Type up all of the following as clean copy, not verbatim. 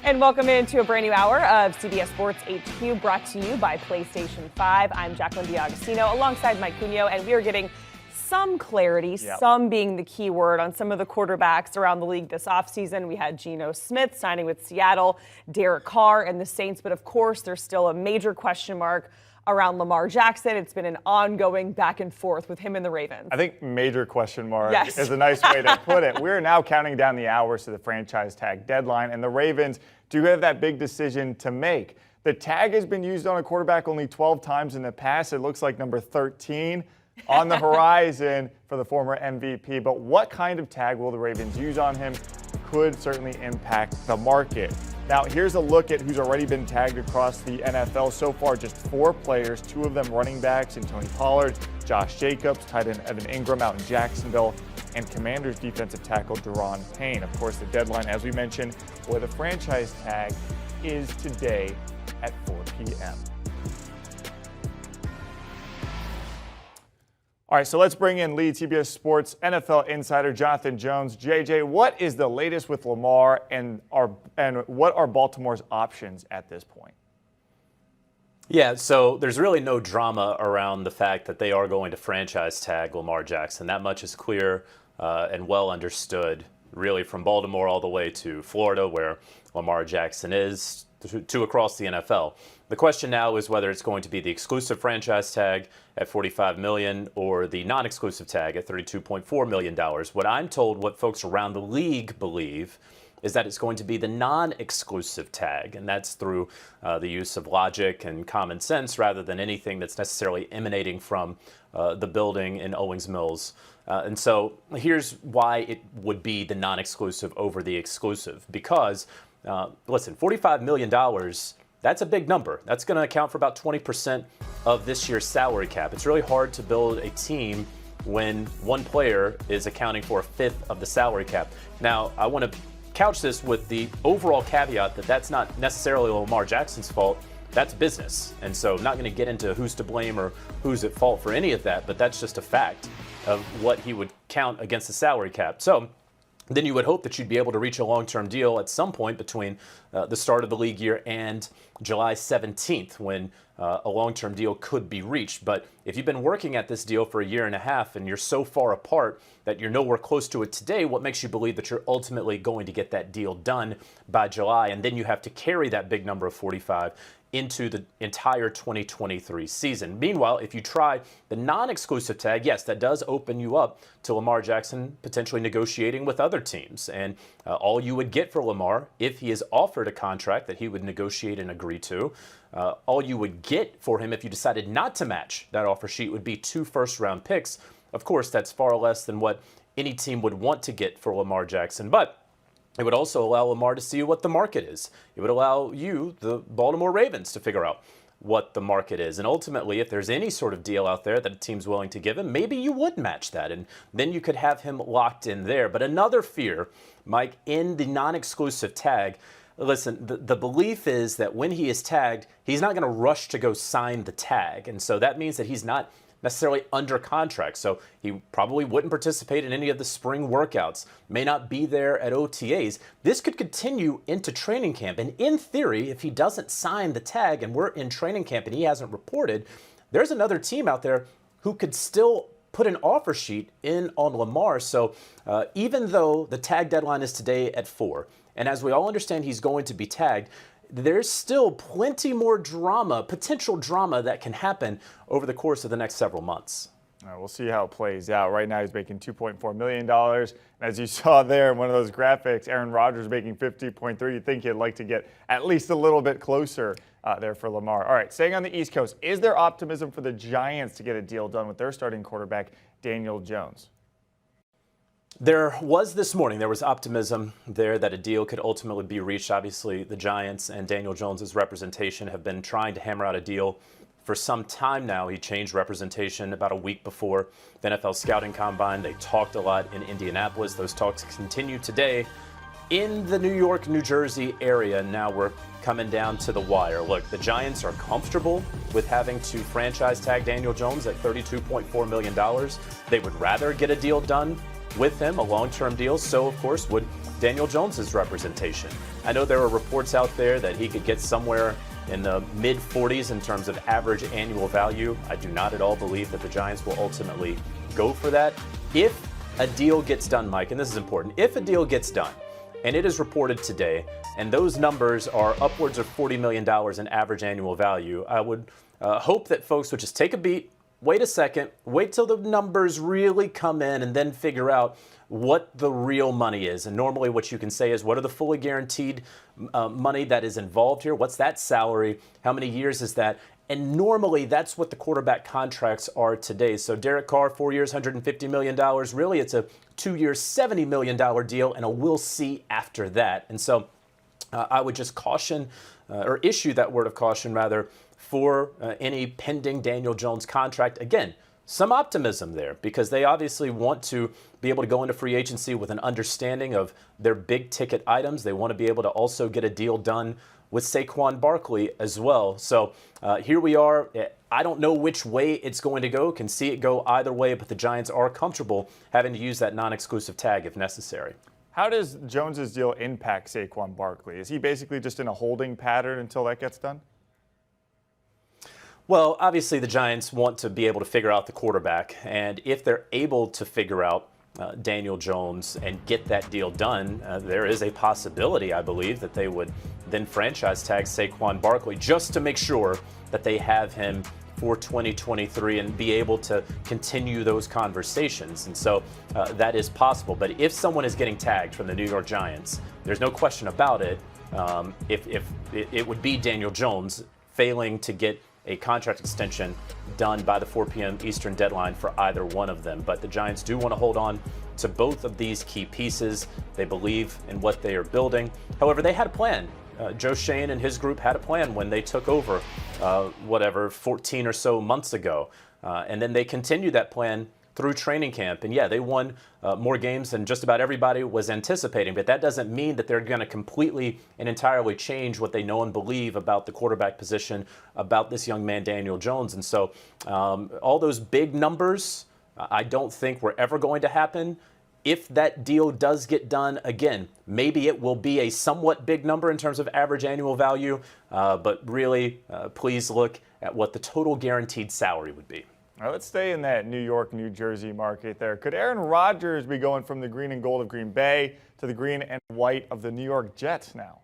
And welcome into a brand new hour of CBS Sports HQ, brought to you by PlayStation 5. I'm Jacqueline D'Agostino alongside Mike Cunio, and we are getting some clarity, some being the key word, on some of the quarterbacks around the league this offseason. We had Geno Smith signing with Seattle, Derek Carr and the Saints, but of course there's still a major question mark around Lamar Jackson. It's been an ongoing back and forth with him and the Ravens. I think major question mark is a nice way to put it. We're now counting down the hours to the franchise tag deadline, and the Ravens do have that big decision to make. The tag has been used on a quarterback only 12 times in the past. It looks like number 13 on the horizon for the former MVP. But what kind of tag will the Ravens use on him could certainly impact the market. Now, here's a look at who's already been tagged across the NFL. So far, just 4 players, 2 of them running backs in Tony Pollard, Josh Jacobs, tight end Evan Ingram out in Jacksonville, and Commanders defensive tackle Daron Payne. Of course, the deadline, as we mentioned, for the franchise tag is today at 4 p.m. All right, so let's bring in lead CBS Sports NFL insider Jonathan Jones. JJ, what is the latest with Lamar, and what are Baltimore's options at this point? Yeah, so there's really no drama around the fact that they are going to franchise tag Lamar Jackson. That much is clear and well understood, really, from Baltimore all the way to Florida, where Lamar Jackson is, to across the NFL. The question now is whether it's going to be the exclusive franchise tag at $45 million or the non-exclusive tag at $32.4 million. What I'm told, what folks around the league believe, is that it's going to be the non-exclusive tag, and that's through the use of logic and common sense rather than anything that's necessarily emanating from the building in Owings Mills. And so here's why it would be the non-exclusive over the exclusive. Because, listen, $45 million, that's a big number. That's going to account for about 20% of this year's salary cap. It's really hard to build a team when one player is accounting for a fifth of the salary cap. Now, I want to couch this with the overall caveat that that's not necessarily Lamar Jackson's fault. That's business. And so I'm not going to get into who's to blame or who's at fault for any of that, but that's just a fact of what he would count against the salary cap. So then you would hope that you'd be able to reach a long-term deal at some point between the start of the league year and July 17th, when a long-term deal could be reached. But if you've been working at this deal for a year and a half and you're so far apart that you're nowhere close to it today, what makes you believe that you're ultimately going to get that deal done by July? And then you have to carry that big number of 45 into the entire 2023 season. Meanwhile, if you try the non-exclusive tag, yes, that does open you up to Lamar Jackson potentially negotiating with other teams. And all you would get for Lamar, if he is offered a contract that he would negotiate and agree to, all you would get for him if you decided not to match that offer sheet would be 2 first-round picks. Of course, that's far less than what any team would want to get for Lamar Jackson. But it would also allow Lamar to see what the market is. It would allow you, the Baltimore Ravens, to figure out what the market is. And ultimately, if there's any sort of deal out there that a team's willing to give him, maybe you would match that. And then you could have him locked in there. But another fear, Mike, in the non-exclusive tag, listen, the belief is that when he is tagged, he's not going to rush to go sign the tag. And so that means that he's not necessarily under contract. So he probably wouldn't participate in any of the spring workouts, may not be there at OTAs. This could continue into training camp. And in theory, if he doesn't sign the tag and we're in training camp and he hasn't reported, there's another team out there who could still put an offer sheet in on Lamar. So even though the tag deadline is today at 4, and as we all understand he's going to be tagged, there's still plenty more drama, potential drama, that can happen over the course of the next several months. All right, we'll see how it plays out. Right now he's making $2.4 million. As you saw there in one of those graphics, Aaron Rodgers making $50.3. You'd think he'd like to get at least a little bit closer there for Lamar. All right, staying on the East Coast, is there optimism for the Giants to get a deal done with their starting quarterback, Daniel Jones? There was this morning, there was optimism there that a deal could ultimately be reached. Obviously, the Giants and Daniel Jones's representation have been trying to hammer out a deal for some time now. He changed representation about a week before the NFL Scouting Combine. They talked a lot in Indianapolis. Those talks continue today in the New York, New Jersey area. Now we're coming down to the wire. Look, the Giants are comfortable with having to franchise tag Daniel Jones at $32.4 million. They would rather get a deal done with him, a long-term deal. So, of course, would Daniel Jones's representation. I know there are reports out there that he could get somewhere in the mid-40s in terms of average annual value. I do not at all believe that the Giants will ultimately go for that. If a deal gets done, Mike, and this is important, if a deal gets done, and it is reported today, and those numbers are upwards of $40 million in average annual value, I would hope that folks would just take a beat, wait a second, wait till the numbers really come in, and then figure out what the real money is. And normally what you can say is, what are the fully guaranteed money that is involved here? What's that salary? How many years is that? And normally that's what the quarterback contracts are today. So Derek Carr, 4 years, $150 million. Really, it's a 2 year, $70 million deal, and a we'll see after that. And so I would just caution, or issue that word of caution rather, for any pending Daniel Jones contract. Again, some optimism there, because they obviously want to be able to go into free agency with an understanding of their big ticket items. They want to be able to also get a deal done with Saquon Barkley as well. So here we are. I don't know which way it's going to go. Can see it go either way, but the Giants are comfortable having to use that non-exclusive tag if necessary. How does Jones's deal impact Saquon Barkley? Is he basically just in a holding pattern until that gets done? Well, obviously the Giants want to be able to figure out the quarterback, and if they're able to figure out Daniel Jones and get that deal done, there is a possibility, I believe, that they would then franchise tag Saquon Barkley just to make sure that they have him for 2023 and be able to continue those conversations. And so that is possible. But if someone is getting tagged from the New York Giants, there's no question about it. If it would be Daniel Jones failing to get a contract extension done by the 4 p.m. Eastern deadline for either one of them. But the Giants do want to hold on to both of these key pieces. They believe in what they are building. However, they had a plan. Joe Schoen and his group had a plan when they took over, 14 or so months ago. And then they continued that plan through training camp. And yeah, they won more games than just about everybody was anticipating, but that doesn't mean that they're going to completely and entirely change what they know and believe about the quarterback position, about this young man, Daniel Jones. And so all those big numbers, I don't think were ever going to happen. If that deal does get done, again, maybe it will be a somewhat big number in terms of average annual value, but really, please look at what the total guaranteed salary would be. All right, let's stay in that New York, New Jersey market there. Could Aaron Rodgers be going from the green and gold of Green Bay to the green and white of the New York Jets now?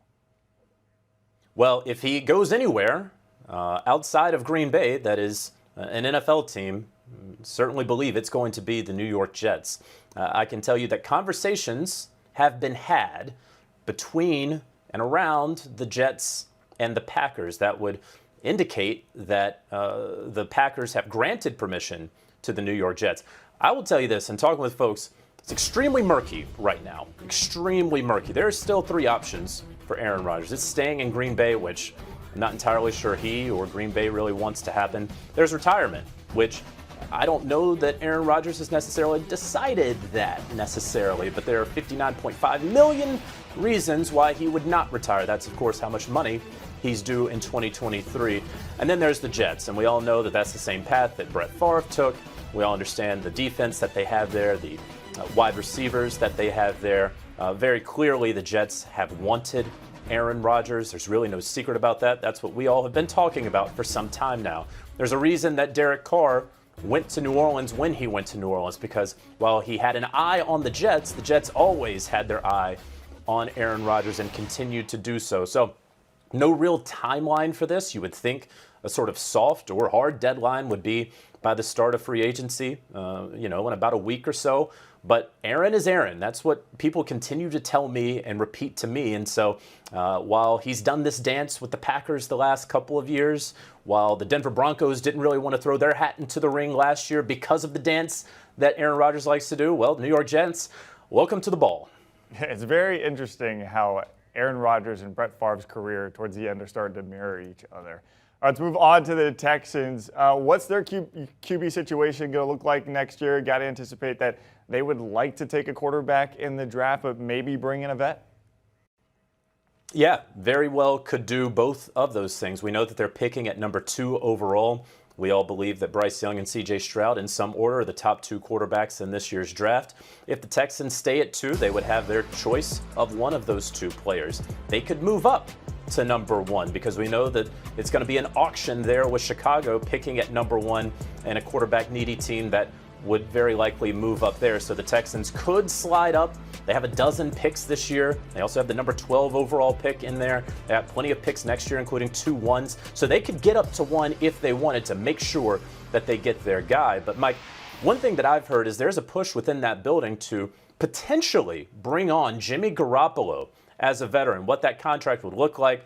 Well, if he goes anywhere outside of Green Bay, that is an NFL team, certainly believe it's going to be the New York Jets. I can tell you that conversations have been had between and around the Jets and the Packers that would indicate that the Packers have granted permission to the New York Jets. I will tell you this, and talking with folks, it's extremely murky right now. Extremely murky. There are still three options for Aaron Rodgers. It's staying in Green Bay, which I'm not entirely sure he or Green Bay really wants to happen. There's retirement, which I don't know that Aaron Rodgers has necessarily decided that necessarily, but there are 59.5 million reasons why he would not retire. That's, of course, how much money he's due in 2023. And then there's the Jets, and we all know that that's the same path that Brett Favre took. We all understand the defense that they have there, the wide receivers that they have there. Very clearly, the Jets have wanted Aaron Rodgers. There's really no secret about that. That's what we all have been talking about for some time now. There's a reason that Derek Carr went to New Orleans when he went to New Orleans, because while he had an eye on the Jets always had their eye on Aaron Rodgers and continued to do so. So no real timeline for this. You would think a sort of soft or hard deadline would be by the start of free agency, in about a week or so. But Aaron is Aaron. That's what people continue to tell me and repeat to me. And so while he's done this dance with the Packers the last couple of years, while the Denver Broncos didn't really want to throw their hat into the ring last year because of the dance that Aaron Rodgers likes to do, well, New York Jets, welcome to the ball. It's very interesting how Aaron Rodgers and Brett Favre's career towards the end are starting to mirror each other. All right, let's move on to the Texans. What's their QB situation going to look like next year? Got to anticipate that they would like to take a quarterback in the draft, but maybe bring in a vet? Yeah, very well could do both of those things. We know that they're picking at number 2 overall. We all believe that Bryce Young and C.J. Stroud, in some order, are the top 2 quarterbacks in this year's draft. If the Texans stay at 2, they would have their choice of one of those 2 players. They could move up to number 1 because we know that it's going to be an auction there with Chicago picking at number 1 and a quarterback-needy team that would very likely move up there. So the Texans could slide up. They have a dozen picks this year. They also have the number 12 overall pick in there. They have plenty of picks next year, including 2 ones. So they could get up to 1 if they wanted to make sure that they get their guy. But Mike, one thing that I've heard is there's a push within that building to potentially bring on Jimmy Garoppolo as a veteran. What that contract would look like,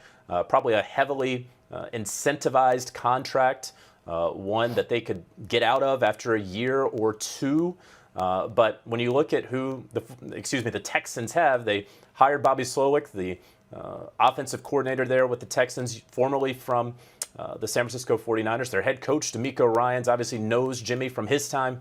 probably a heavily incentivized contract. One that they could get out of after a year or 2. But when you look at who the Texans have, they hired Bobby Slowick, the offensive coordinator there with the Texans, formerly from the San Francisco 49ers. Their head coach, DeMeco Ryans, obviously knows Jimmy from his time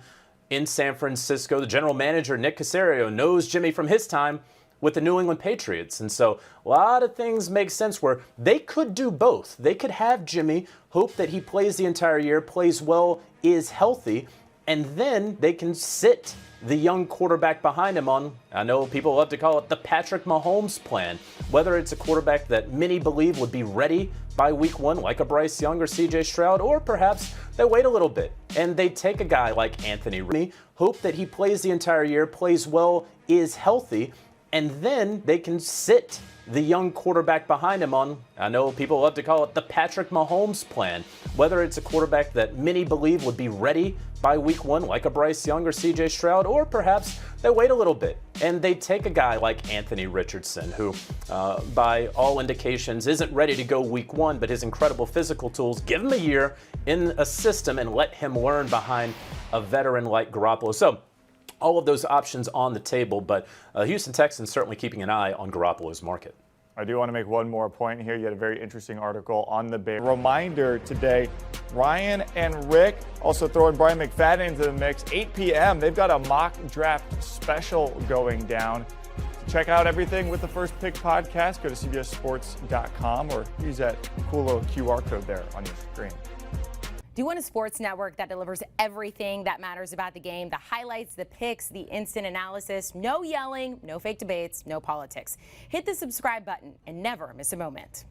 in San Francisco. The general manager, Nick Caserio, knows Jimmy from his time with the New England Patriots. And so a lot of things make sense where they could do both. They could have Jimmy, hope that he plays the entire year, plays well, is healthy, and then they can sit the young quarterback behind him on, I know people love to call it the Patrick Mahomes plan, whether it's a quarterback that many believe would be ready by week 1, like a Bryce Young or C.J. Stroud, or perhaps they wait a little bit and they take a guy like Anthony Ridley, hope that he plays the entire year, plays well, is healthy, and then they can sit the young quarterback behind him on, I know people love to call it the Patrick Mahomes plan, whether it's a quarterback that many believe would be ready by week 1, like a Bryce Young or C.J. Stroud, or perhaps they wait a little bit and they take a guy like Anthony Richardson, who by all indications isn't ready to go week 1, but his incredible physical tools give him a year in a system and let him learn behind a veteran like Garoppolo. So all of those options on the table, but Houston Texans certainly keeping an eye on Garoppolo's market. I do want to make one more point here. You had a very interesting article on the Bears. Reminder today, Ryan and Rick also throwing Brian McFadden into the mix. 8 p.m. They've got a mock draft special going down. Check out everything with the First Pick podcast. Go to cbssports.com or use that cool little QR code there on your screen. Do you want a sports network that delivers everything that matters about the game? The highlights, the picks, the instant analysis, no yelling, no fake debates, no politics. Hit the subscribe button and never miss a moment.